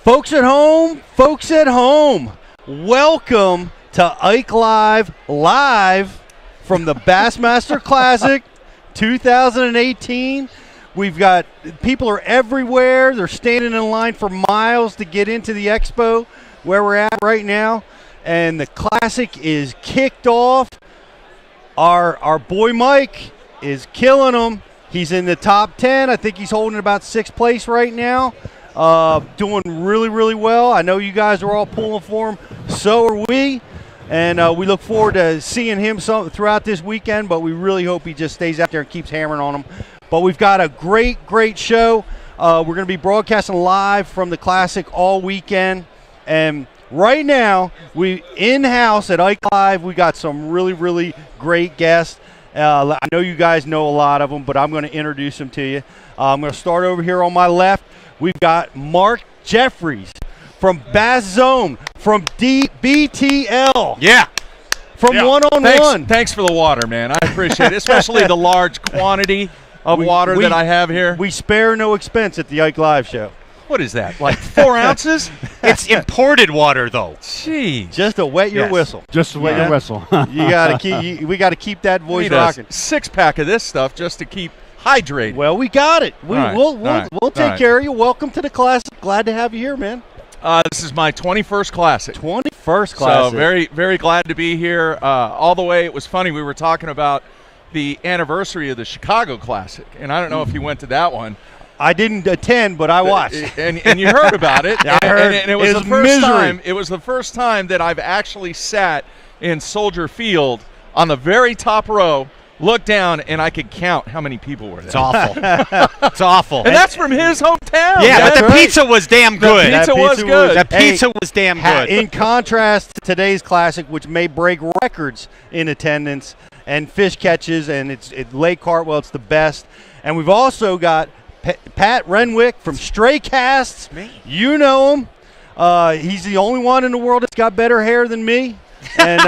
Folks at home, welcome to IKE Live from the Bassmaster Classic 2018. We've got people are everywhere. They're standing in line for miles to get into the Expo where we're at right now. And the Classic is kicked off. Our boy Mike is killing them. He's in the top 10. I think he's holding about 6th place right now. Doing really, really well. I know you guys are all pulling for him. So are we. And we look forward to seeing him throughout this weekend, but we really hope he just stays out there and keeps hammering on them. But we've got a great show. We're going to be broadcasting live from the Classic all weekend. And right now, we in-house at IKE Live, we got some really great guests. I know you guys know a lot of them, but I'm going to introduce them to you. I'm going to start over here on my left. We've got Mark Jeffries from Bass Zone, from BTL. Yeah. From One on One. Thanks for the water, man. I appreciate it, especially the large quantity of water that I have here. We spare no expense at the IKE Live show. What is that, like 4 ounces? It's imported water, though. Jeez. Just to wet your whistle. Just to wet your whistle. You gotta keep. We got to keep that voice rocking. 6-pack of this stuff just to keep hydrated. Well, we got it. We'll take care of you. Welcome to the Classic. Glad to have you here, man. This is my 21st Classic. 21st Classic. So very glad to be here. All the way, it was funny. We were talking about the anniversary of the Chicago Classic, and I don't know if you went to that one. I didn't attend, but I watched. And you heard about it. I heard. And it was the first time. It was the first time that I've actually sat in Soldier Field on the very top row, looked down, and I could count how many people were there. It's awful. It's awful. And that's from his hometown. Yeah, but the pizza was damn good. The pizza was good. The pizza was damn good. In contrast to today's Classic, which may break records in attendance and fish catches, and it's Lake Hartwell, it's the best. And we've also got Pat Renwick from Stray Casts. Me. You know him. He's the only one in the world that's got better hair than me. And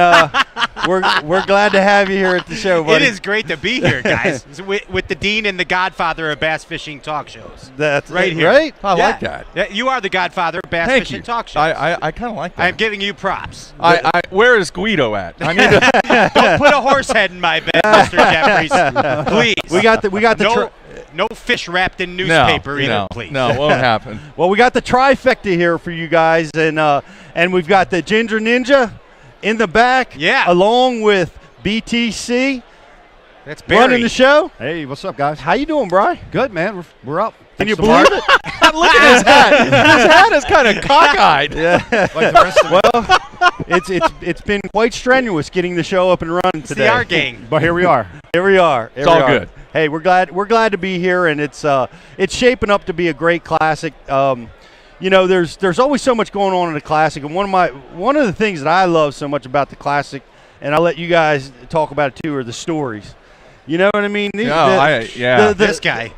we're glad to have you here at the show, buddy. It is great to be here, guys, with the dean and the godfather of bass fishing talk shows. That's right here. Right? I like that. Yeah, you are the godfather of bass fishing talk shows. I kind of like that. I'm giving you props. Where is Guido at? I need to Don't put a horse head in my bed, Mr. Jeffries. Please. We got the no fish wrapped in newspaper either, please. No, it won't happen. Well, we got the trifecta here for you guys, and we've got the Ginger Ninja in the back, along with BTC. That's Barry. Running the show. Hey, what's up, guys? How you doing, Bri? Good, man. We're up. Can you believe it? Look at his hat. His hat is kind of cockeyed. Yeah. Like the rest of Well, it's been quite strenuous getting the show up and running today. See our gang. But here we are. Here we are. It's all good. Hey, we're glad to be here, and it's shaping up to be a great Classic. You know, there's always so much going on in the Classic, and one of the things that I love so much about the Classic, and I'll let you guys talk about it too, are the stories. You know what I mean? This guy.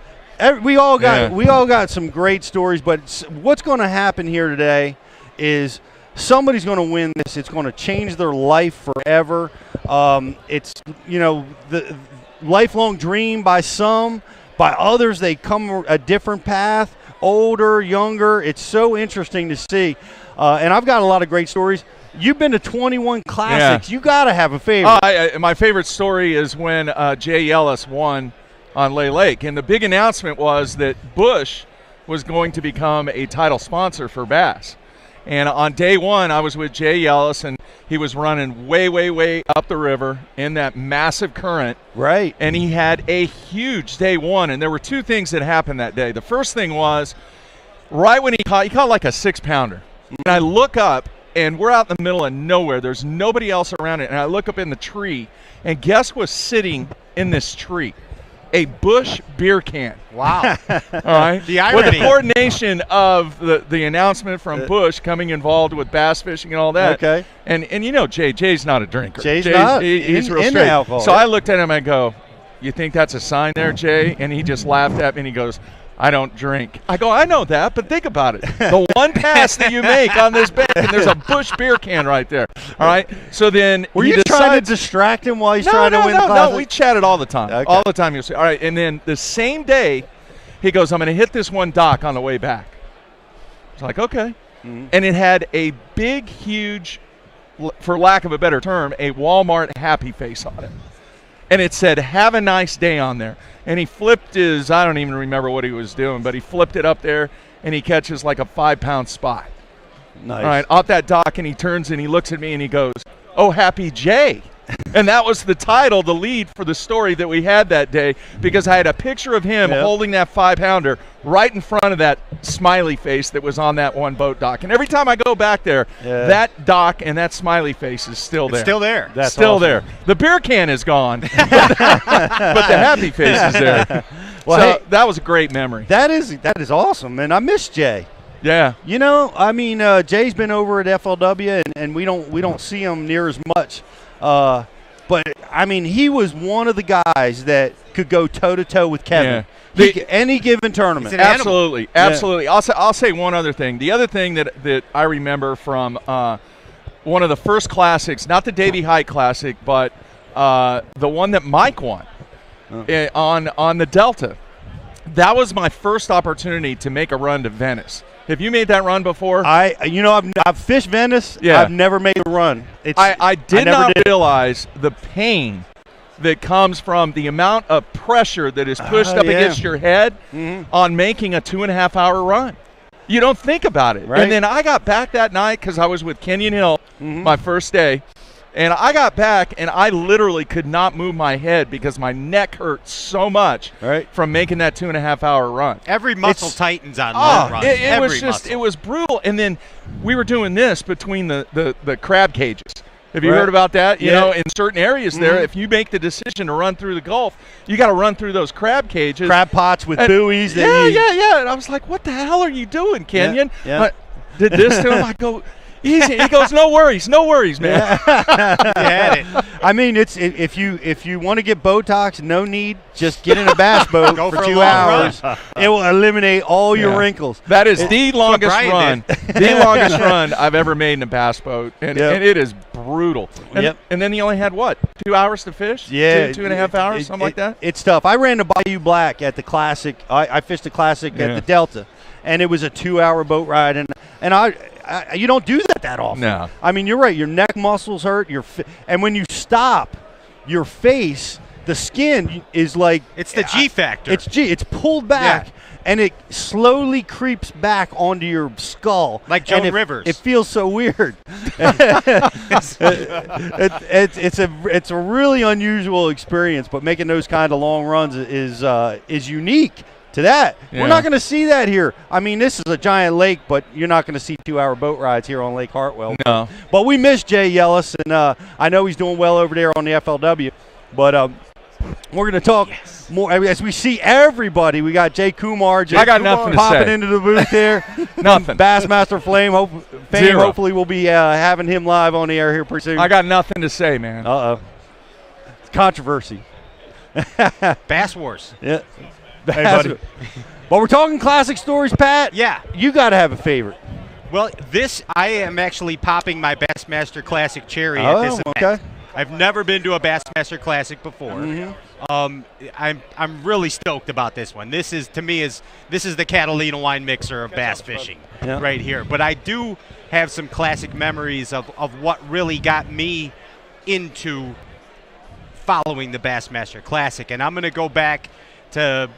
We all got some great stories, but what's going to happen here today is somebody's going to win this. It's going to change their life forever. It's the lifelong dream by some, by others they come a different path. Older, younger. It's so interesting to see. And I've got a lot of great stories. You've been to 21 Classics. Yeah. You got to have a favorite. My favorite story is when Jay Ellis won on Lay Lake. And the big announcement was that Bush was going to become a title sponsor for Bass. And on day one, I was with Jay Ellis, and he was running way up the river in that massive current. Right. And he had a huge day one, and there were 2 things that happened that day. The first thing was, right when he caught like a 6-pounder. And I look up, and we're out in the middle of nowhere. There's nobody else around it. And I look up in the tree, and guess what's sitting in this tree? A Bush beer can. Wow. All right. The irony. With the coordination of the announcement from Bush coming involved with bass fishing and all that. Okay. And you know, Jay's not a drinker. Jay's not. He's real straight. Alcohol. So I looked at him and I go, "You think that's a sign there, Jay?" And he just laughed at me and he goes, "I don't drink." I go, "I know that, but think about it. The one pass that you make on this bank, and there's a Bush beer can right there. All right. So then were you trying to distract him while he's trying to win the Classic? No, we chatted all the time. Okay. All the time. You'll say, all right. And then the same day, he goes, "I'm going to hit this one dock on the way back." I was like, okay. and it had a big, huge, for lack of a better term, a Walmart happy face on it. And it said, "Have a nice day" on there. And he flipped his, I don't even remember what he was doing, but he flipped it up there, and he catches like a 5-pound spot. Nice. All right, off that dock, and he turns and he looks at me and he goes, "Oh, Happy Jay." And that was the title, the lead for the story that we had that day, because I had a picture of him holding that 5-pounder right in front of that smiley face that was on that one boat dock. And every time I go back there, that dock and that smiley face is still there. It's still there. That's still awesome. there. The beer can is gone, but the happy face is there. Well, So hey, that was a great memory. that is awesome, man. I miss Jay. Yeah. You know, I mean, Jay's been over at FLW, and we don't see him near as much. But I mean, he was one of the guys that could go toe to toe with Kevin. Any given tournament. Absolutely. I'll say one other thing. The other thing that I remember from one of the first classics, not the Davey Hite Classic, but the one that Mike won on the Delta. That was my first opportunity to make a run to Venice. Have you made that run before? I've fished Venice. Yeah. I've never made a run. I did not realize the pain that comes from the amount of pressure that is pushed up against your head on making a 2.5-hour run. You don't think about it. Right. And then I got back that night because I was with Kenyon Hill my first day. And I got back, and I literally could not move my head because my neck hurt so much from making that 2.5-hour run. Every muscle tightens on long runs. It was brutal. And then we were doing this between the crab cages. Have you heard about that? You know, in certain areas there, if you make the decision to run through the Gulf, you got to run through those crab cages. Crab pots with buoys. Yeah. And I was like, what the hell are you doing, Kenyon? I did this to him. I go, easy. He goes, no worries, man. I mean, if you want to get Botox, no need. Just get in a bass boat for 2 hours. It will eliminate all your wrinkles. That is the longest run, I've ever made in a bass boat, and it is brutal. And then you only had what, 2 hours to fish? Yeah, 2.5 hours, something like that. It's tough. I ran the Bayou Black at the Classic. I fished the Classic at the Delta, and it was a 2-hour boat ride, and you don't do that often. No. I mean, you're right. Your neck muscles hurt. And when you stop, your face, the skin is like it's the G factor. It's pulled back, and it slowly creeps back onto your skull, like Joan Rivers. It feels so weird. It's a really unusual experience, but making those kind of long runs is unique to that. We're not going to see that here. I mean, this is a giant lake, but you're not going to see 2-hour boat rides here on Lake Hartwell. No. But we miss Jay Yellis, and I know he's doing well over there on the FLW. But we're going to talk more as we see everybody. We got Jay Kumar. I got nothing to popping say. into the booth here. Nothing. Bassmaster fame. Zero. Hopefully, we'll be having him live on the air here pretty soon. I got nothing to say, man. It's controversy. Bass Wars. Yeah. Hey, buddy. But we're talking classic stories, Pat. Yeah. You got to have a favorite. Well, I am actually popping my Bassmaster Classic cherry at this event. Okay. I've never been to a Bassmaster Classic before. I'm really stoked about this one. This is the Catalina wine mixer of bass fishing right here. But I do have some classic memories of what really got me into following the Bassmaster Classic, and I'm going to go back to,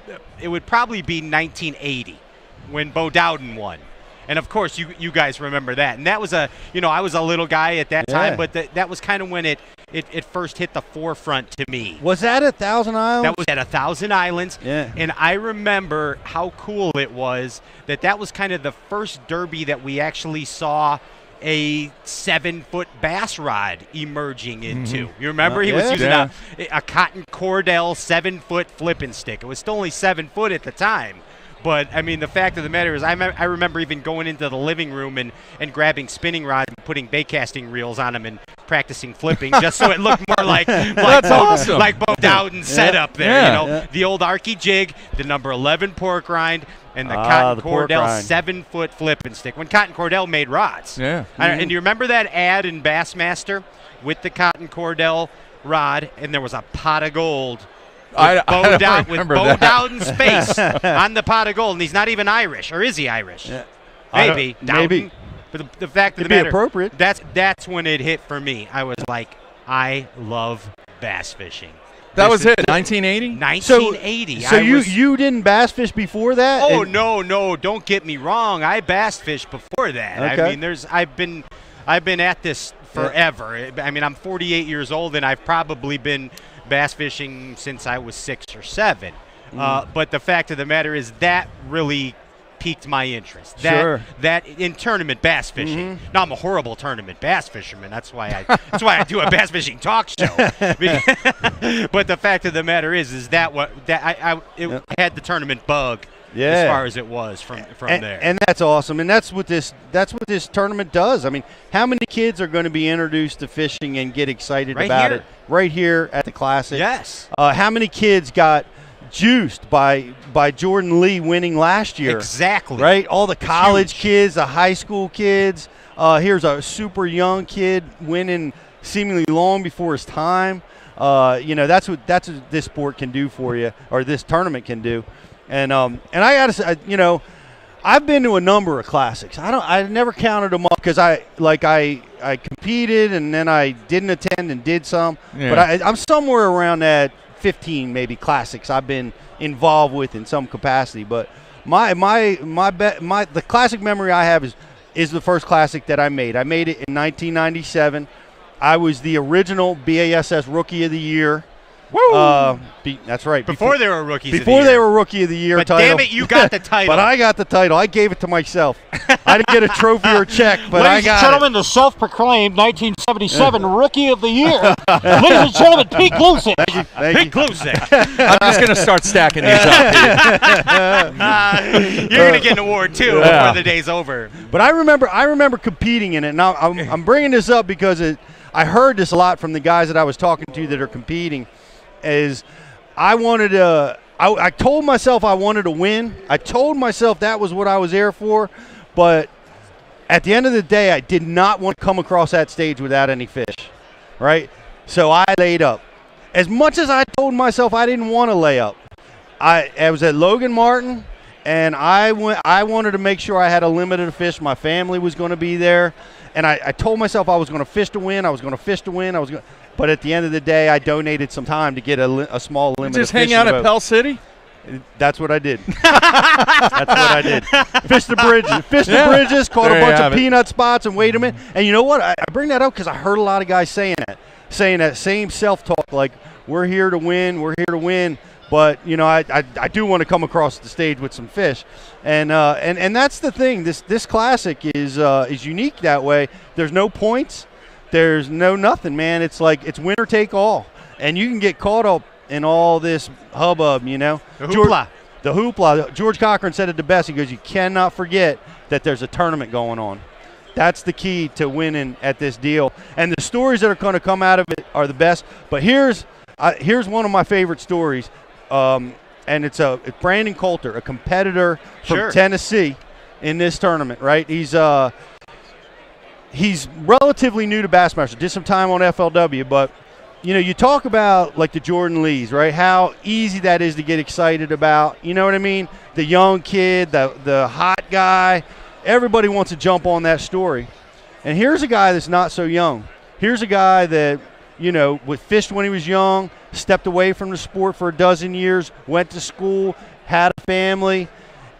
it would probably be 1980 when Bo Dowden won. And of course, you guys remember that. And that was I was a little guy at that time, but that was kind of when it first hit the forefront to me. Was that at Thousand Islands? That was at 1,000 Islands. Yeah. And I remember how cool it was that was kind of the first derby that we actually saw a 7-foot bass rod emerging into. You remember? He was using a cotton Cordell 7-foot flipping stick. It was still only 7 foot at the time. But, I mean, the fact of the matter is I remember even going into the living room and grabbing spinning rods and putting bait casting reels on them and practicing flipping just so it looked more like Bo Dowden's setup there. The old Arky jig, the number 11 pork rind, and the Cotton Cordell 7-foot flipping stick when Cotton Cordell made rods. Yeah. And do you remember that ad in Bassmaster with the Cotton Cordell rod, and there was a pot of gold with Bo Dowden's face on the pot of gold, and he's not even Irish, or is he Irish? Yeah. Maybe. Maybe. But the fact of the It'd be matter, appropriate. That's when it hit for me. I was like, I love bass fishing. That This was is it, 1980? 1980. So you didn't bass fish before that? Oh And- no! Don't get me wrong. I bass fished before that. Okay. I mean, I've been at this forever. I mean, I'm 48 years old, and I've probably been bass fishing since I was 6 or 7. But the fact of the matter is that really piqued my interest. That in tournament bass fishing. Now I'm a horrible tournament bass fisherman. That's why I do a bass fishing talk show. But the fact of the matter is that it had the tournament bug as far as it was from there. And that's awesome. And that's what this tournament does. I mean, how many kids are going to be introduced to fishing and get excited about it right here at the Classic? Yes. How many kids got juiced by Jordan Lee winning last year? Exactly. Right? All the college kids, the high school kids. Here's a super young kid winning seemingly long before his time. That's what this sport can do for you, or this tournament can do. And I gotta say, I've been to a number of classics. I never counted them up because I competed and then I didn't attend and did some. Yeah. But I'm somewhere around that 15 maybe classics I've been involved with in some capacity. But the classic memory I have is the first classic that I made. I made it in 1997. I was the original BASS Rookie of the Year. Woo! That's right. Before they were rookies. Before they were Rookie of the Year but title. damn it, you got the title. But I got the title. I gave it to myself. I didn't get a trophy or check, but I Ladies got and gentlemen, the self-proclaimed 1977 Rookie of the Year. Ladies and gentlemen, Pete Glusick. Thank you. Glusick. I'm just going to start stacking these up. You're going to get an award, too, before the day's over. But I remember competing in it. Now, I'm bringing this up because I heard this a lot from the guys that I was talking to that are competing, is I told myself I wanted to win. I told myself that was what I was there for. But at the end of the day, I did not want to come across that stage without any fish, right? So I laid up. As much as I told myself I didn't want to lay up, I was at Logan Martin, and I wanted to make sure I had a limit of fish. My family was going to be there, and I told myself I was going to fish to win. But at the end of the day, I donated some time to get a small limit. Just of fish hang out in the at boat. Pell City? That's what I did. That's what I did. Fished the bridges, caught There a you bunch have of it. peanut spots, and wait a minute. And you know what? I bring that up because I heard a lot of guys saying that same self-talk, like we're here to win. But I do want to come across the stage with some fish, and that's the thing. This classic is unique that way. There's no points. There's no nothing, man. It's like it's winner take all, and you can get caught up in all this hubbub, The hoopla. The hoopla. George Cochran said it the best. He goes, you cannot forget that there's a tournament going on. That's the key to winning at this deal. And the stories that are going to come out of it are the best. But here's one of my favorite stories, and it's Brandon Coulter, a competitor from Tennessee in this tournament, right? He's relatively new to Bassmaster. Did some time on FLW, but you talk about like the Jordan Lees, right? How easy that is to get excited about. You know what I mean? The young kid, the hot guy. Everybody wants to jump on that story. And here's a guy that's not so young. Here's a guy that, fished when he was young, stepped away from the sport for a dozen years, went to school, had a family,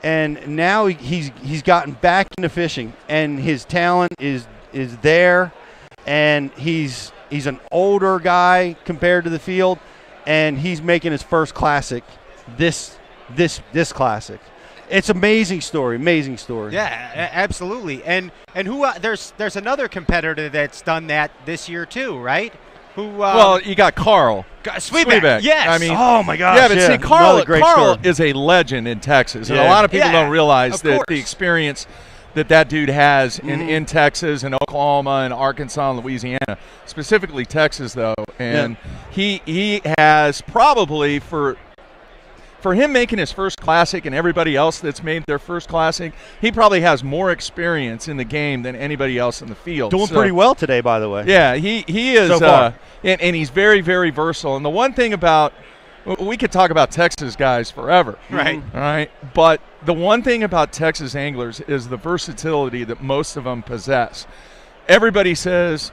and now he's gotten back into fishing, and his talent is there, and he's an older guy compared to the field, and he's making his first classic this classic. It's amazing story. Yeah, absolutely. And who there's another competitor that's done that this year too, right? Who Well, you got Carl. Sweetback. Yes. I mean, oh my gosh. yeah, but see, Another great Carl story. is a legend in Texas, and a Yeah. lot of people Yeah, don't realize of that course. the experience that dude has in Texas and Oklahoma and Arkansas and Louisiana, specifically Texas, though. And he has probably, for him making his first classic and everybody else that's made their first classic, he probably has more experience in the game than anybody else in the field. Doing pretty well today, by the way. Yeah, he is, So far. and he's very, very versatile. And the one thing about, we could talk about Texas guys forever. Right. All right, but the one thing about Texas anglers is the versatility that most of them possess. Everybody says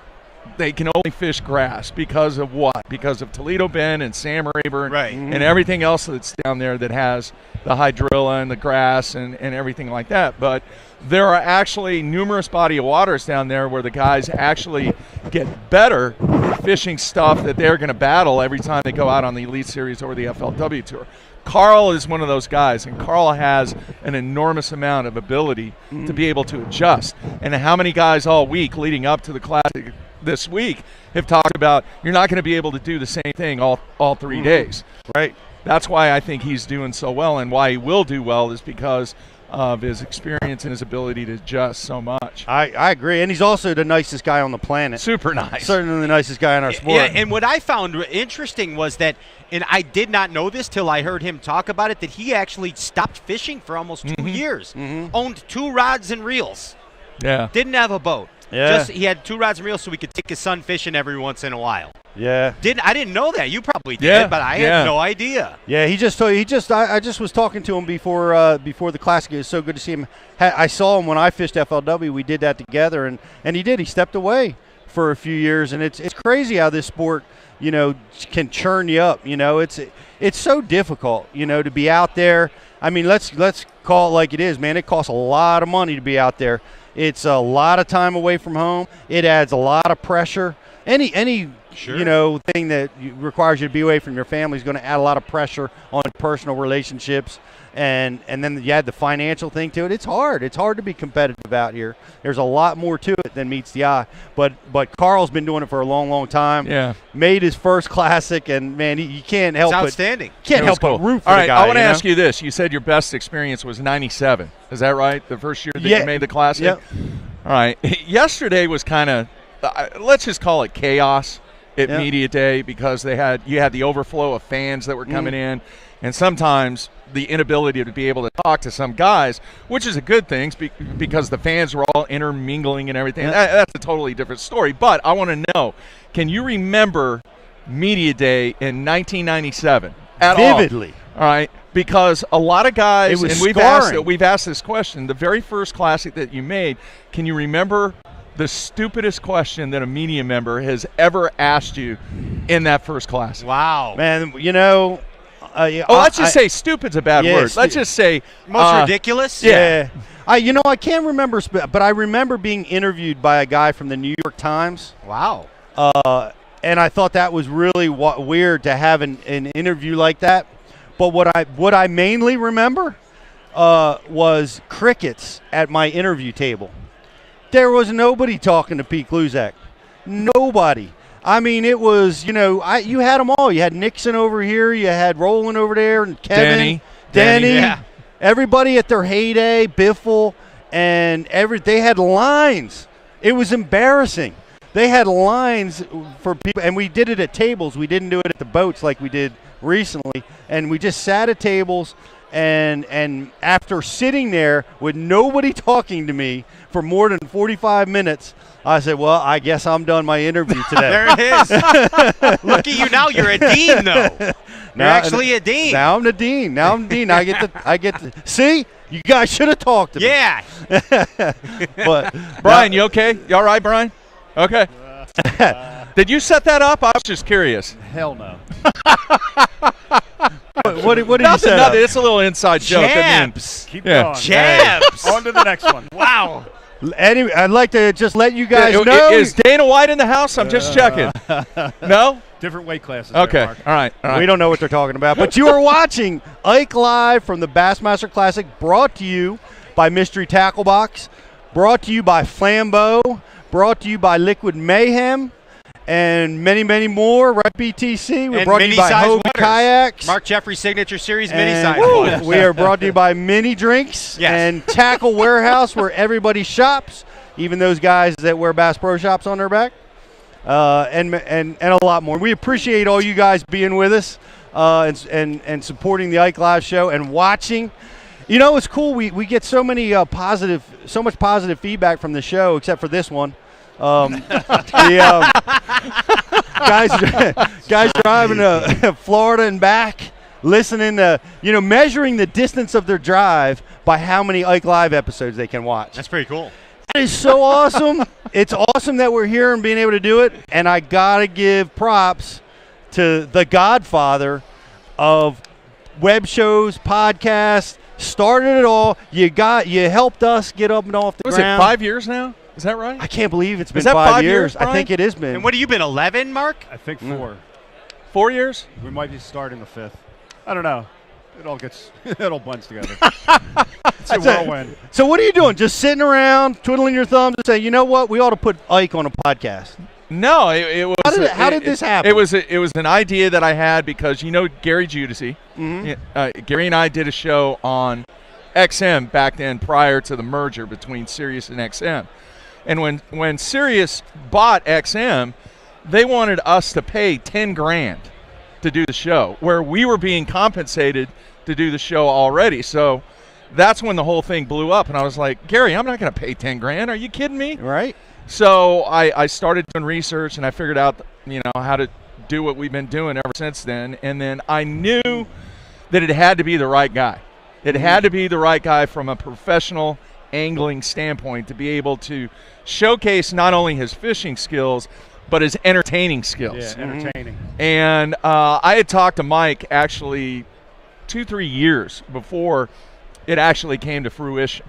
they can only fish grass because of what? Because of Toledo Bend and Sam Rayburn and everything else that's down there that has the hydrilla and the grass and everything like that. But there are actually numerous body of waters down there where the guys actually get better at fishing stuff that they're going to battle every time they go out on the Elite Series or the FLW Tour. Carl is one of those guys, and Carl has an enormous amount of ability to be able to adjust. And how many guys all week leading up to the Classic this week have talked about you're not going to be able to do the same thing all 3 days. Right. That's why I think he's doing so well, and why he will do well is because of his experience and his ability to adjust so much. I agree, and he's also the nicest guy on the planet. Super nice. Certainly the nicest guy in our sport. Yeah, and what I found interesting was that, and I did not know this till I heard him talk about it, that he actually stopped fishing for almost 2 years. Owned 2 rods and reels. Yeah. Didn't have a boat. Yeah. He had 2 rods and reels so he could take his son fishing every once in a while. Yeah. I didn't know that. You probably did, Yeah, but I yeah. had no idea. Yeah, I just was talking to him before the Classic. It was so good to see him. I saw him when I fished FLW. We did that together, and he did. He stepped away for a few years, and it's crazy how this sport, can churn you up. It's so difficult, to be out there. I mean, let's call it like it is, man. It costs a lot of money to be out there. It's a lot of time away from home. It adds a lot of pressure. Any thing that requires you to be away from your family is going to add a lot of pressure on personal relationships, and then you add the financial thing to it. It's hard. It's hard to be competitive out here. There's a lot more to it than meets the eye. But Carl's been doing it for a long, long time. Yeah. Made his first Classic, and man, you can't help It's but outstanding. can't help but root for All the right, guy. I want to ask you this. You said your best experience was 97. Is that right? The first year that you made the Classic? Yep. All right. Yesterday was kind of, let's just call it chaos at Media Day, because you had the overflow of fans that were coming in, and sometimes the inability to be able to talk to some guys, which is a good thing because the fans were all intermingling and everything. That's a totally different story. But I want to know, can you remember Media Day in 1997 at Vividly. All right, because a lot of guys, It was and scarring. we've asked this question, the very first Classic that you made, can you remember the stupidest question that a media member has ever asked you in that first Classic? Wow. Man, let's just say stupid's a bad word. Let's just say Most ridiculous? Yeah. I can't remember, but I remember being interviewed by a guy from the New York Times. Wow. And I thought that was really weird to have an interview like that. But what I mainly remember was crickets at my interview table. There was nobody talking to Pete Kluzak. Nobody. I mean, it was, you had them all. You had Nixon over here. You had Roland over there, and Kevin. Denny. Yeah. Everybody at their heyday, Biffle, and they had lines. It was embarrassing. They had lines for people, and we did it at tables. We didn't do it at the boats like we did recently, and we just sat at tables, and after sitting there with nobody talking to me for more than 45 minutes, I said, well, I guess I'm done my interview today. There it is. Look at you now. You're a dean, though. You're actually a dean. Now I'm the dean. I get to see, you guys should have talked to me. Yeah. But Brian, you okay? You all right, Brian? Okay. Did you set that up? I was just curious. Hell no. what did you say? Nothing. It's a little inside joke. I mean, Jabs. Keep Yeah. going. Jabs. On to the next one. Wow. Anyway, I'd like to just let you guys Yeah, know. is Dana White in the house? I'm just checking. No? Different weight classes. Okay. There, Mark. All right. We don't know what they're talking about. But you are watching Ike Live from the Bassmaster Classic, brought to you by Mystery Tackle Box, brought to you by Flambeau, brought to you by Liquid Mayhem, and many, many more. Right, BTC. We're And brought to you by mini-size Hogan waters. Kayaks. Mark Jeffrey Signature Series And mini-size waters. we are brought to you by Mini Drinks Yes. and Tackle Warehouse, where everybody shops, even those guys that wear Bass Pro Shops on their back, and a lot more. We appreciate all you guys being with us and supporting the Ike Live show and watching. You know, it's cool. We get so much positive feedback from the show, except for this one. Guys driving to Florida and back listening to, measuring the distance of their drive by how many Ike Live episodes they can watch. That's pretty cool. That is so awesome. It's awesome that we're here and being able to do it. And I got to give props to the godfather of web shows, podcasts, started it all. You helped us get up and off the Was ground. it 5 years now? Is that right? I can't believe it's been Is that 5 5 years. years, I Brian? think it has been. And what have you been, 11, Mark? I think 4. 4 years? We might be starting the 5th. I don't know. It all blends together. It's a whirlwind. So what are you doing? Just sitting around, twiddling your thumbs and saying, you know what? We ought to put Ike on a podcast. No, it was. How did this happen? It was an idea that I had because Gary Judici. Mm-hmm. Gary and I did a show on XM back then, prior to the merger between Sirius and XM. And when Sirius bought XM, they wanted us to pay $10,000 to do the show, where we were being compensated to do the show already. So that's when the whole thing blew up, and I was like, Gary, I'm not going to pay $10,000. Are you kidding me? Right. So I started doing research, and I figured out, how to do what we've been doing ever since then. And then I knew that it had to be the right guy. It had to be the right guy from a professional angling standpoint to be able to showcase not only his fishing skills, but his entertaining skills. Yeah, entertaining. And I had talked to Mike actually 2-3 years before it actually came to fruition.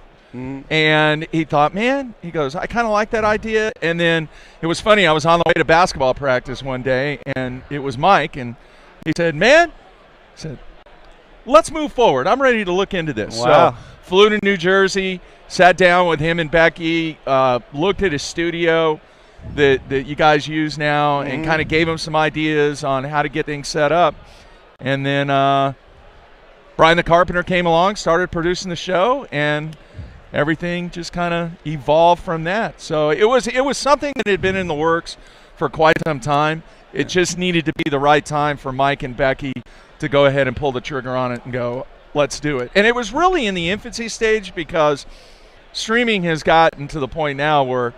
And he thought, man, he goes, I kind of like that idea. And then it was funny. I was on the way to basketball practice one day, and it was Mike, and he said, let's move forward. I'm ready to look into this. Wow. So flew to New Jersey, sat down with him and Becky, looked at his studio that you guys use now, and kind of gave him some ideas on how to get things set up. And then Brian the Carpenter came along, started producing the show, and everything just kind of evolved from that. So it was something that had been in the works for quite some time. It just needed to be the right time for Mike and Becky to go ahead and pull the trigger on it and go, let's do it. And it was really in the infancy stage, because streaming has gotten to the point now where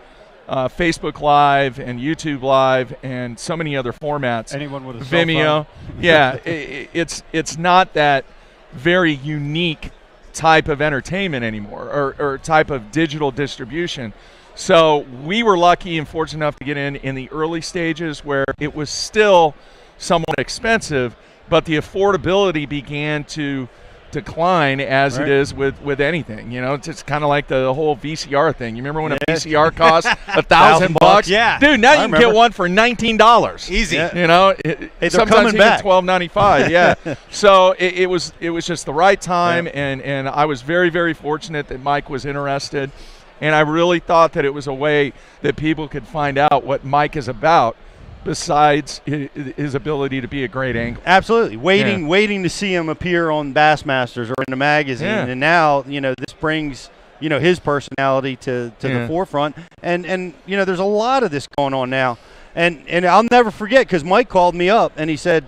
Facebook Live and YouTube Live and so many other formats. Anyone with a Vimeo. Yeah, it's not that very unique type of entertainment anymore, or type of digital distribution. So we were lucky and fortunate enough to get in the early stages where it was still somewhat expensive, but the affordability began to decline as it is with anything. It's just kind of like the whole VCR thing. You remember when a VCR cost $1,000? Yeah. Dude, now you can get one for $19. Easy. Yeah. They're Sometimes coming even back. $12.95. Yeah. So it was just the right time, and I was very, very fortunate that Mike was interested, and I really thought that it was a way that people could find out what Mike is about, besides his ability to be a great angler. Absolutely. Waiting to see him appear on Bassmasters or in the magazine. Yeah. And now, this brings, his personality to the forefront. And there's a lot of this going on now. And I'll never forget, because Mike called me up and he said,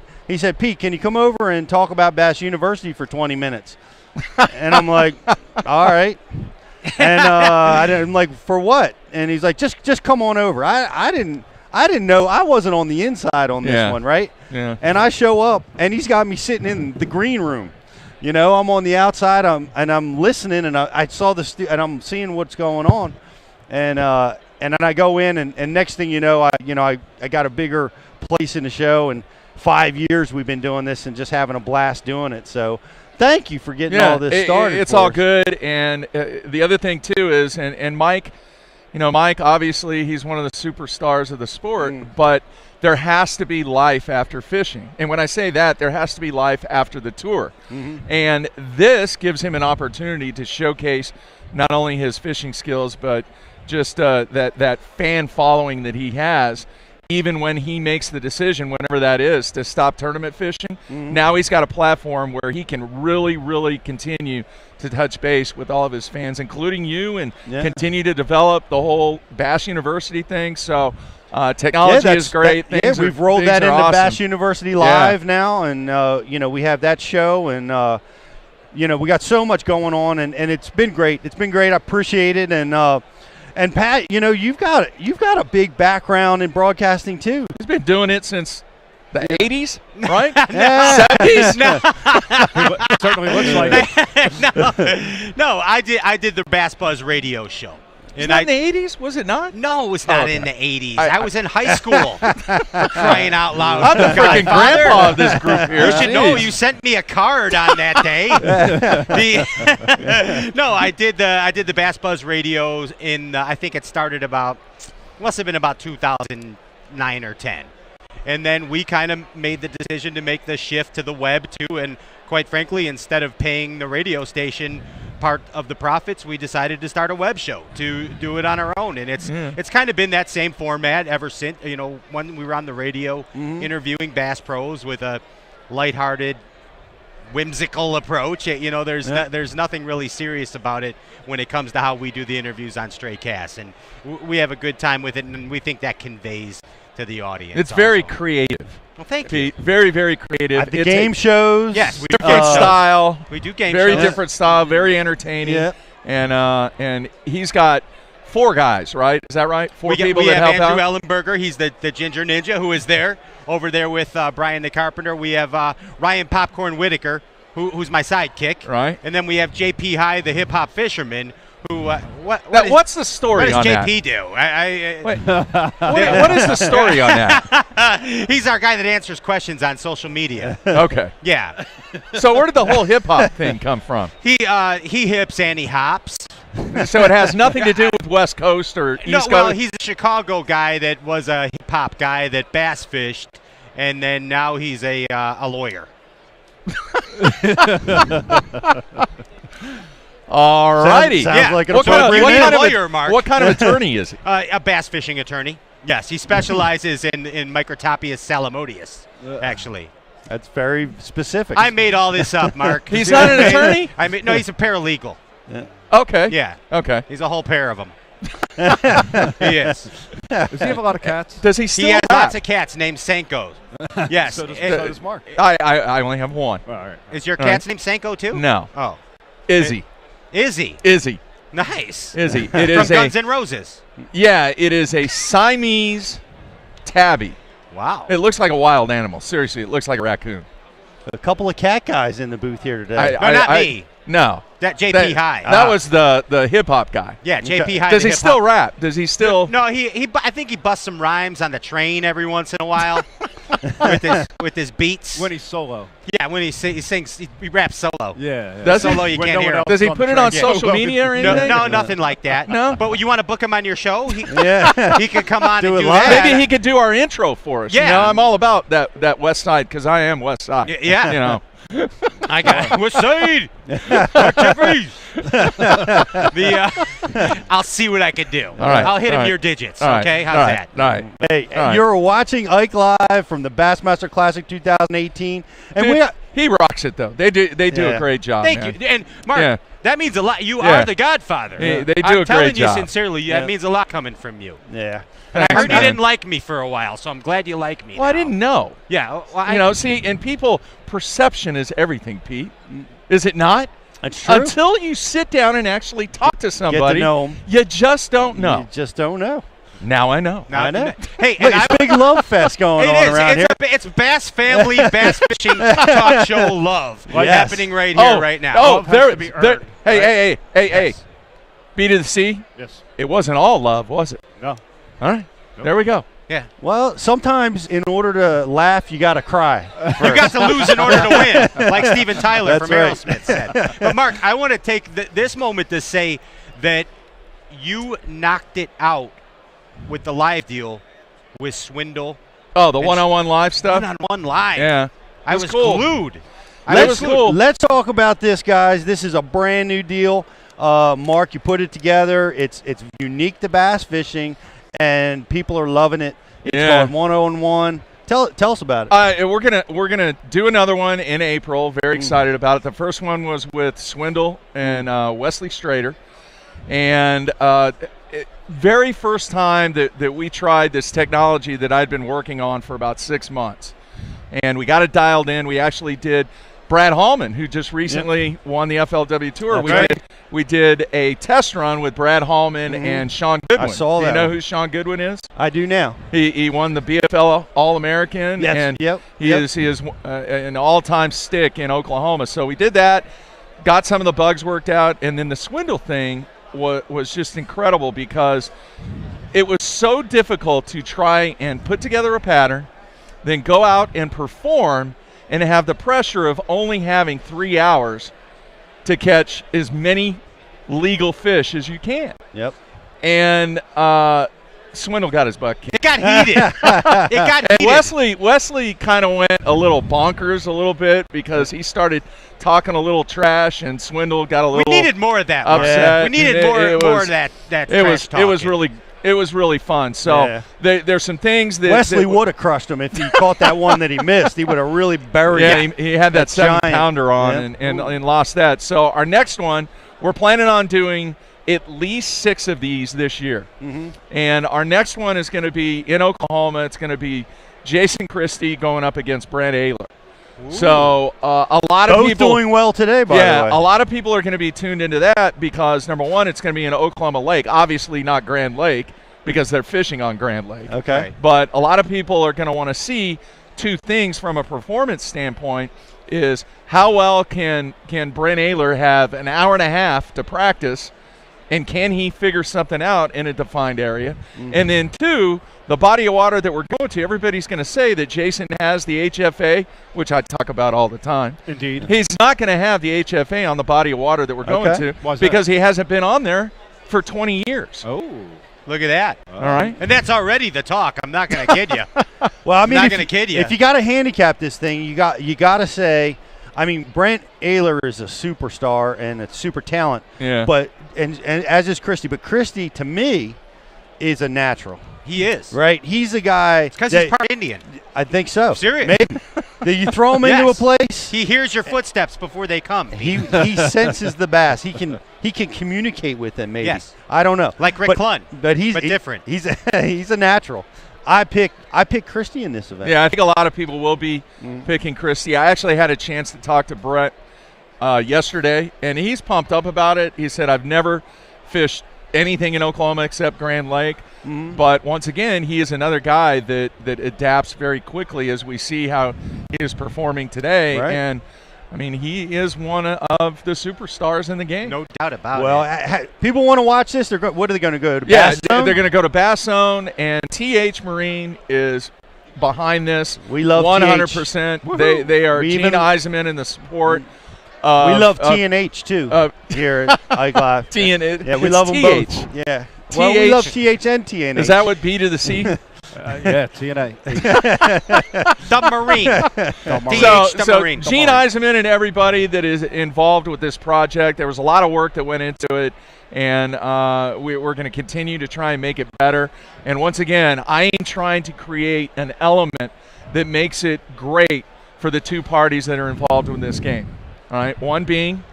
Pete, can you come over and talk about Bass University for 20 minutes? And I'm like, all right. And I'm like, for what? And he's like, just come on over. I didn't know. I wasn't on the inside on this one, right? Yeah. And I show up, and he's got me sitting in the green room. I'm on the outside, and I'm listening, and I saw and I'm seeing what's going on, and then I go in, and next thing you know, I got a bigger place in the show, and 5 years we've been doing this and just having a blast doing it. So thank you for getting all this started. It's all good, and the other thing too is, and Mike. Mike, obviously, he's one of the superstars of the sport, but there has to be life after fishing. And when I say that, there has to be life after the tour. And this gives him an opportunity to showcase not only his fishing skills, but just that fan following that he has, even when he makes the decision, whenever that is, to stop tournament fishing. Now he's got a platform where he can really, really continue to touch base with all of his fans, including you, and continue to develop the whole Bass University thing. So technology is great. We've rolled that into Bass University Live now, and we have that show, and we got so much going on, and it's been great. It's been great. I appreciate it, and Pat, you've got a big background in broadcasting too. He's been doing it since The 80s, right? Yeah. 70s? No, It certainly looks like it. no, I did the Bass Buzz radio show. It's not in the 80s? Was it not? No, it was not Okay. in the 80s. I was in high school. For crying out loud. I'm the freaking Godfather. grandpa of this group here. You should know. Jeez. You sent me a card on that day. No, I did the Bass Buzz radios in. I think it started must have been about 2009 or 10, and then we kind of made the decision to make the shift to the web too. And quite frankly, instead of paying the radio station part of the profits, we decided to start a web show to do it on our own, and it's kind of been that same format ever since. You know, when we were on the radio interviewing Bass Pros with a lighthearted, whimsical approach. You know, there's nothing really serious about it when it comes to how we do the interviews on Stray Cast, and we have a good time with it, and we think that conveys to the audience. It's very also. creative. Well, thank you. Pete. Very, very creative. At the It's game a shows. Yes, we different style. We do game Very shows. different style. Very entertaining. Yeah. And he's got 4 guys, right? Is that right? 4 people we that have help Andrew out. Ellenberger. He's the Ginger Ninja who is there over there with Brian the Carpenter. We have Ryan Popcorn Whitaker, who's my sidekick. Right. And then we have JP High, the hip hop fisherman. Who? What's the story what does on JP that? do? Wait, what is the story on that? He's our guy that answers questions on social media. Okay. Yeah. So where did the whole hip hop thing come from? He hips and he hops. So it has nothing to do with West Coast or East Coast? Well, he's a Chicago guy that was a hip hop guy that bass fished, and then now he's a lawyer. All righty. Sounds Yeah. like an What kind of- appropriate what name. kind of a- lawyer, Mark. What kind of attorney is he? A bass fishing attorney. Yes, he specializes in Microtopias salamodius, actually. That's very specific. I made all this up, Mark. He's not an attorney? No, he's a paralegal. Okay. Yeah. Okay. He's a whole pair of them. He is. Does he have a lot of cats? Does he He still has rap? lots of cats named Senko. Yes. So does Mark. I only have one. All right. Is your All cat's name Senko too? No. Oh. Izzy. Izzy. Izzy. Nice. Izzy. It From is Guns N' Roses. it is a Siamese tabby. Wow. It looks like a wild animal. Seriously, it looks like a raccoon. a couple of cat guys in the booth here today. No, not me. No. That JP High. That was the hip hop guy. Yeah, JP High. Does the he hip-hop. still rap? Does he still? No, I think he busts some rhymes on the train every once in a while with his beats. When he's solo. Yeah, when he sings, he raps solo. Yeah. Does he? Solo, you When can't no hear one him. else Does he on put the it on train. social media or anything? No, nothing like that. No? But you want to book him on your show? Yeah. He could come on Do and it do live. that. Maybe he could do our intro for us. Yeah. You know, I'm all about that West Side because I am West Side. Yeah. You know. I got West Side. Jeffries. I'll see what I can do. All right, I'll hit all him right. your digits. All right, Okay, how's all right, that? All right. Hey, All right. you're watching Ike Live from the Bassmaster Classic 2018, and Dude, we he rocks it though. They do Yeah. a great job. Thank man. you. And Mark, Yeah. that means a lot. You Yeah. are the Godfather. They do I'm a telling great you job. sincerely, Yeah. that means a lot coming from you. yeah. And I heard you man. didn't like me for a while, so I'm glad you like me. Well, I now. didn't know. Yeah. Well, You know, see, and people perception is everything, Pete. Is it not? That's true. Until you sit down and actually talk to somebody, know 'em. you just don't know. You just don't know. Now I know. Now- I know. Hey, Look, and it's a big love fest going It on is. around here. It's Bass Family Bass Fishing Talk Show Love. What's Yes. happening right here, right now? Oh, Love has there, to be there. earned, Hey, right? hey. B to the C. Yes. It wasn't all love, was it? No. All right. There we go. Yeah. Well, sometimes in order to laugh, you got to cry. You got to lose in order to win, like Steven Tyler That's from right. Aerosmith said. But, Mark, I want to take this moment to say that you knocked it out with the live deal with Swindle. Oh, the one-on-one live stuff? One-on-one live. Yeah. I It was cool. glued. That was cool. Let's talk about this, guys. This is a brand new deal. Mark, you put it together. It's unique to bass fishing, and people are loving it. It's Yeah. called 1-on-1. Tell us about it. We're gonna do another one in April. Very excited about it. The first one was with Swindle and Wesley Strader, and very first time that we tried this technology that I'd been working on for about 6 months, and we got it dialed in. We actually did Brad Hallman, who just recently won the FLW Tour. We did a test run with Brad Hallman and Sean Goodwin. I saw that. Do you know who Sean Goodwin is? I do now. He won the BFL All-American, Yes. and Yep. he is an all-time stick in Oklahoma. So we did that, got some of the bugs worked out, and then the swindle thing was just incredible because it was so difficult to try and put together a pattern, then go out and perform, and have the pressure of only having 3 hours to catch as many legal fish as you can. Yep. And Swindle got his butt kicked. It got heated. It got heated. Wesley kind of went a little bonkers a little bit because he started talking a little trash, and Swindle got a little We needed more of that. upset. We needed more of that trash talking. It was really fun. So there's some things that Wesley would have crushed him if he caught that one that he missed. He would have really buried it. He had that 7-pounder on Yep. and lost that. So our next one, we're planning on doing at least 6 of these this year. And our next one is going to be in Oklahoma. It's going to be Jason Christie going up against Brent Ayler. So a lot of Both people doing well today, by the way. a lot of people are going to be tuned into that because, number one, it's going to be in Oklahoma Lake. Obviously not Grand Lake because they're fishing on Grand Lake. Okay. But a lot of people are going to want to see 2 things from a performance standpoint is how well can Brent Ayler have an hour and a half to practice, and can he figure something out in a defined area? And then 2, the body of water that we're going to, everybody's going to say that Jason has the HFA, which I talk about all the time. Indeed. He's not going to have the HFA on the body of water that we're going to Why's that? because he hasn't been on there for 20 years. Oh. Look at that. All right. And that's already the talk. I'm not going to kid you. Well, I mean, not gonna kid ya. if you got to handicap this thing, you got to say, I mean, Brent Ayler is a superstar and a super talent. Yeah. But and as is Christie, but Christie to me is a natural. He is. Right? He's a guy. Because he's part Indian. I think so. Serious. Maybe. That you throw him into a place. He hears your footsteps before they come. He senses the bass. He can communicate with them. Maybe. Yes. I don't know. Like Rick Clunn, but he's different. He's a natural. I pick Christie in this event. Yeah, I think a lot of people will be picking Christie. I actually had a chance to talk to Brett yesterday, and he's pumped up about it. He said, I've never fished anything in Oklahoma except Grand Lake. But once again, he is another guy that adapts very quickly, as we see how he is performing today. Right. And, I mean, he is one of the superstars in the game. No doubt about it. Well, people want to watch this. What are they going to go to? Yeah, Bass Zone? they're going to go to Bass Zone, and TH Marine is behind this. We love 100%. They are Gene Eisenman in the support. We love T&H too here at IKE Live. Yeah, we love them both. Yeah. Well, we love TH and TNH. Is that what B to the C? Yeah, TNA. Submarine. So Gene Eisenman and everybody that is involved with this project, there was a lot of work that went into it, and we're going to continue to try and make it better. And once again, I am trying to create an element that makes it great for the 2 parties that are involved in this game. All right, one being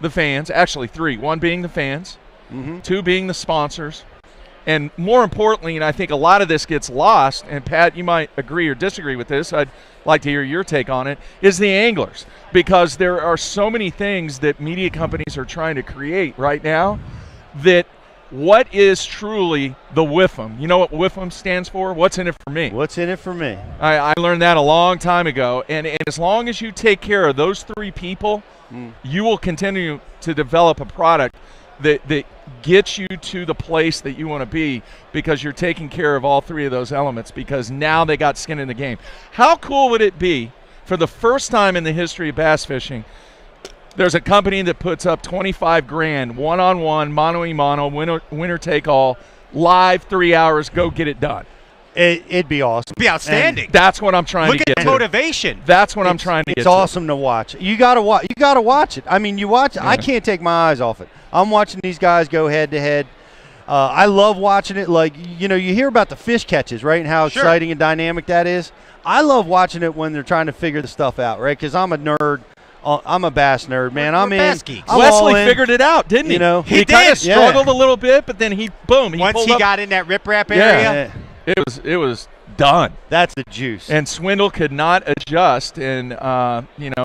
the fans, actually 3. One being the fans, 2 being the sponsors, and more importantly, and I think a lot of this gets lost, and Pat, you might agree or disagree with this, I'd like to hear your take on it, is the anglers. Because there are so many things that media companies are trying to create right now that what is truly the WIFM? You know what WIFM stands for? What's in it for me? What's in it for me? I learned that a long time ago, and as long as you take care of those 3 people, you will continue to develop a product that gets you to the place that you want to be because you're taking care of all 3 of those elements because now they got skin in the game. How cool would it be for the first time in the history of bass fishing, there's a company that puts up $25,000, one-on-one, mano-a-mano, winner take all, live 3 hours, go get it done. It'd be awesome. It'd be outstanding. And that's what I'm trying to get Look at to. motivation. That's what I'm trying to get to. It's awesome to watch. You gotta watch it. I mean, you watch it. I can't take my eyes off it. I'm watching these guys go head to head. I love watching it. Like, you hear about the fish catches, right, and how exciting and dynamic that is. I love watching it when they're trying to figure the stuff out, right, because I'm a nerd. I'm a bass nerd, man. I'm in. Wesley figured it out, didn't he? He kind of struggled a little bit, but then he Once he got in that riprap area. It was done. That's the juice. And Swindle could not adjust and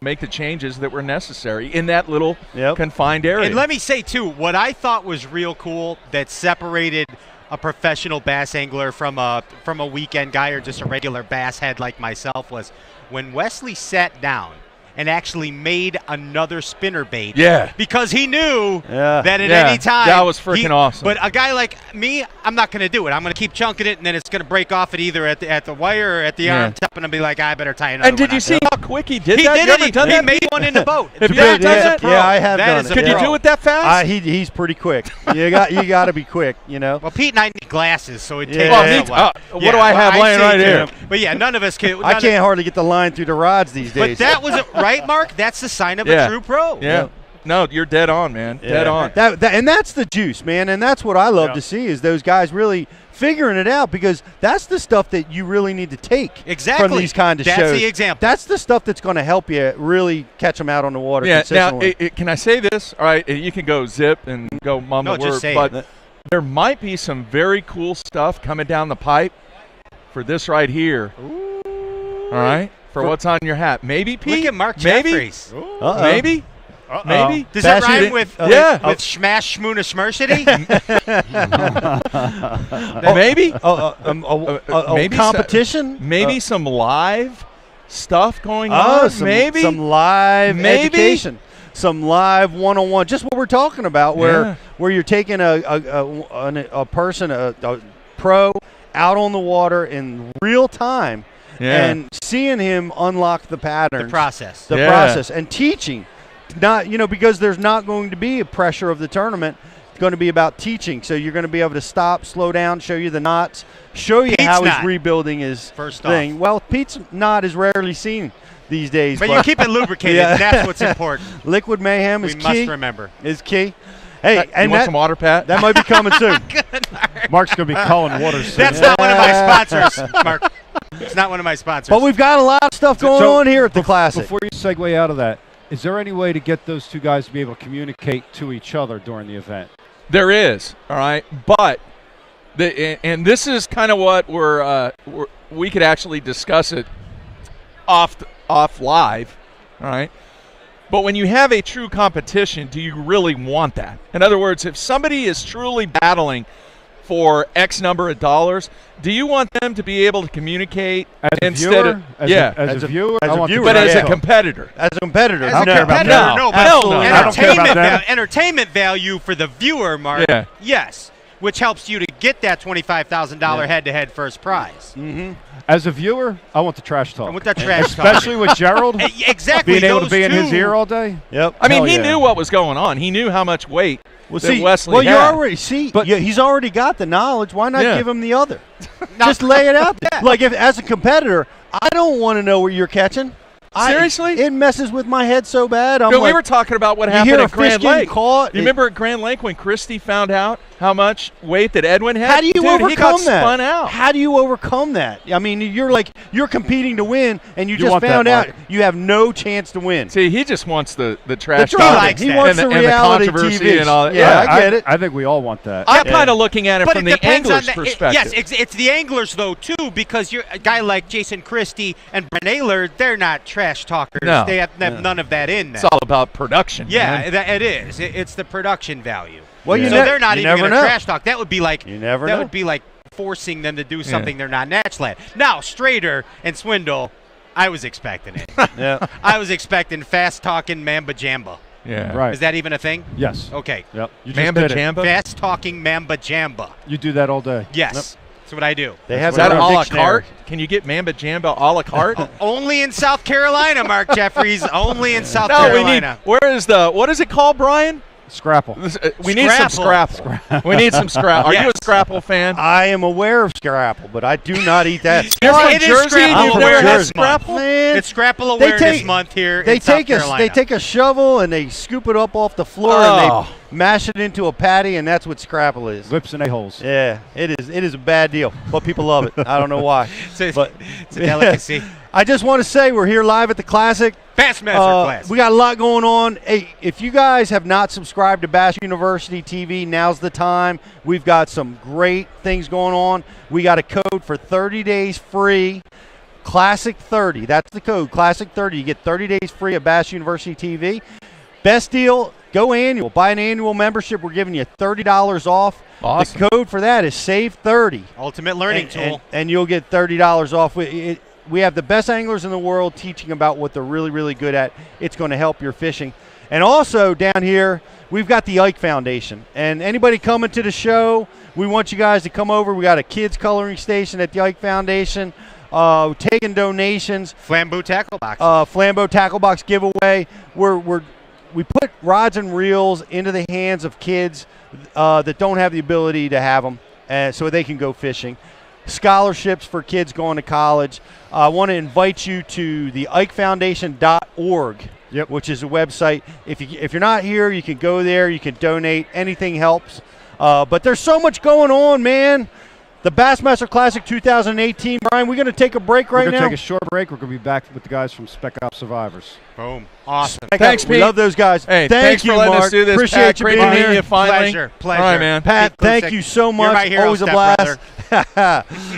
make the changes that were necessary in that little confined area. And let me say too, what I thought was real cool that separated a professional bass angler from a weekend guy or just a regular bass head like myself was when Wesley sat down and actually made another spinnerbait. Yeah. Because he knew that at any time. That was freaking awesome. But a guy like me, I'm not going to do it. I'm going to keep chunking it, and then it's going to break off at either at the wire or at the arm tip, and I'll be like, I better tie another And did you see how quick he did he that? Did you it. ever done He that? made one in the boat. Have you ever done that? Yeah, I have done it. Could you do it that fast? He's pretty quick. You got to be quick, Well, Pete and I need glasses, so it takes Yeah. a while. What do I have laying right here? But yeah, none of us can. I can't hardly get the line through the rods these days. But that was it, right, Mark? That's the sign of a true pro. Yeah. No, you're dead on, man. Dead on. And that's the juice, man. And that's what I love to see is those guys really figuring it out, because that's the stuff that you really need to take from these kind of shows. That's the example. That's the stuff that's going to help you really catch them out on the water consistently. Now, can I say this? All right, you can go zip and go mom the word, just say but it. there might be some very cool stuff coming down the pipe for this right here. Ooh. All right? For what's on your hat. Maybe, Pete? Look at Mark Maybe? Jeffries. Maybe? Maybe? Does that rhyme with Schmash Schmoona Schmershity? Maybe? Maybe competition? Maybe some live stuff going on? Maybe? Some live education. Some live one-on-one. Just what we're talking about, where you're taking a person, a pro, out on the water in real time and seeing him unlock the patterns. The process. The process. And teaching. Not, because there's not going to be a pressure of the tournament. It's going to be about teaching. So you're going to be able to stop, slow down, show you the knots, show you how he's rebuilding his thing. Well, Pete's knot is rarely seen these days. But you keep it lubricated, and that's what's important. Liquid mayhem is key. We must remember. Is key. Hey, and you want some water, Pat? That might be coming soon. Mark's going to be calling water soon. That's not one of my sponsors, Mark. It's not one of my sponsors. But we've got a lot of stuff going on here at the Classic. Before you segue out of that, is there any way to get those two guys to be able to communicate to each other during the event? There is, all right. But and this is kind of what we could actually discuss it off live, all right. But when you have a true competition, do you really want that? In other words, if somebody is truly battling for X number of dollars, do you want them to be able to communicate as a viewer? As a viewer, but as a competitor. As a competitor. I don't care about that. No, absolutely. I don't care about that. Entertainment value for the viewer, Mark. Yeah. Yes, which helps you to get that $25,000 head-to-head first prize. Mm-hmm. As a viewer, I want the trash talk. I want that trash talk. Especially with Gerald. Exactly. Being able to be in his ear all day. Yep. I mean, he knew what was going on. He knew how much weight Wesley had. You already see, but he's already got the knowledge. Why not give him the other? Just lay it out there. Like, if as a competitor, I don't want to know where you're catching. Seriously? It messes with my head so bad. We were talking about what happened at Grand Lake. Caught, you remember at Grand Lake when Christie found out how much weight that Edwin had? How do you overcome he got that? Spun out. How do you overcome that? I mean, you're competing to win, and you just found out you have no chance to win. See, he just wants the trash talk. He wants the reality controversy TV. and all that. Yeah, I get it. I think we all want that. I'm kind of looking at it from the angler's perspective. Yes, it's the anglers, though, too, because you're a guy like Jason Christie and Brent Naylor, they're not trash talkers. No. They have none of that in them. It's all about production. Yeah, it is. It's the production value. Well, so they're not even going to trash talk. That would be like would be like forcing them to do something they're not natural at. Now, Strader and Swindle, I was expecting it. I was expecting fast talking Mamba Jamba. Yeah. Right. Is that even a thing? Yes. Okay. Yep. Mamba Jamba? Fast talking Mamba Jamba. You do that all day. Yes. Yep. That's what I do. They have Is that their a own la dictionary. carte? Can you get Mamba Jamba a la carte? Only in South Carolina, Mark Jeffries. Only in South Carolina. What is it called, Brian? Scrapple. We need some Scrapple. We need some Scrapple. Are you a Scrapple fan? I am aware of Scrapple, but I do not eat that. You're from It is Jersey? Scrapple You've never had Awareness Scrapple? Month. Man, It's Scrapple Awareness Month here in South Carolina. They take a shovel and they scoop it up off the floor and they mash it into a patty, and that's what Scrapple is. Lips and a-holes. Yeah, it is. It is a bad deal, but people love it. I don't know why. It's a delicacy. I just want to say we're here live at the Classic. Bassmaster class. We got a lot going on. Hey, if you guys have not subscribed to Bass University TV, now's the time. We've got some great things going on. We got a code for 30 days free. Classic 30. That's the code. Classic 30. You get 30 days free at Bass University TV. Best deal. Go annual. Buy an annual membership. We're giving you $30 off. Awesome. The code for that is SAVE30. Ultimate learning tool. And you'll get $30 off. We have the best anglers in the world teaching about what they're really, really good at. It's going to help your fishing. And also down here, we've got the IKE Foundation. And anybody coming to the show, we want you guys to come over. We got a kids coloring station at the IKE Foundation. Taking donations. Flambeau tackle box. Flambeau tackle box giveaway. We put rods and reels into the hands of kids that don't have the ability to have them, so they can go fishing. Scholarships for kids going to college. I want to invite you to the IKEFoundation.org, which is a website. If you're not here, you can go there. You can donate. Anything helps. But there's so much going on, man. The Bassmaster Classic 2018. Brian, we're going to take a break right now. We're going to take a short break. We're going to be back with the guys from Spec Ops Survivors. Boom. Awesome. Thanks, we Pete. love those guys. Hey, thanks for letting Mark. us do this. Appreciate Pat, you great being to meet here. you finally. Pleasure. All right, man. Pat, Pete thank Kusick, you so much. You're my hero, Always a blast.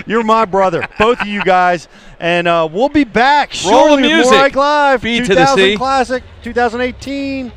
You're my brother, both of you guys. And we'll be back Roll the shortly with more music. Ike Live. Feed to the 2000 sea. Classic 2018.